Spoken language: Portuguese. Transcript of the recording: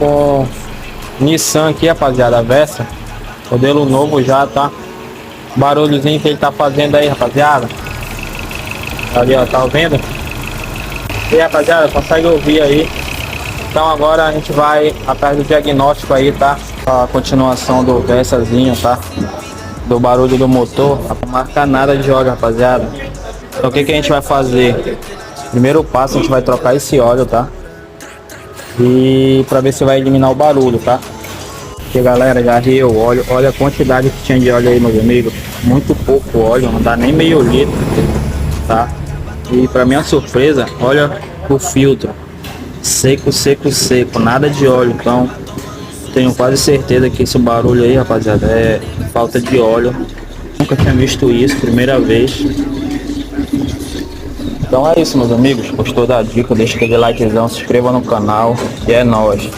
com Nissan aqui, rapaziada, a Versa. Modelo novo já, tá? Barulhozinho que ele tá fazendo aí, rapaziada. Ali, ó, tá ouvindo? E aí, rapaziada, consegue ouvir aí? Então agora a gente vai atrás do diagnóstico aí, tá? A continuação do Versazinho, tá? Do barulho do motor. Não marca nada de óleo, rapaziada. Então o que que a gente vai fazer? Primeiro passo, a gente vai trocar esse óleo, tá? E pra ver se vai eliminar o barulho, tá? Porque galera, já riu o óleo. Olha a quantidade que tinha de óleo aí, meus amigos. Muito pouco óleo, não dá nem meio litro, tá? E pra minha surpresa, olha o filtro. Seco, seco, seco, nada de óleo. Então tenho quase certeza que esse barulho aí, rapaziada, é falta de óleo. Nunca tinha visto isso, primeira vez. Então é isso, meus amigos. Gostou da dica? Deixa aquele likezão, se inscreva no canal e é nóis.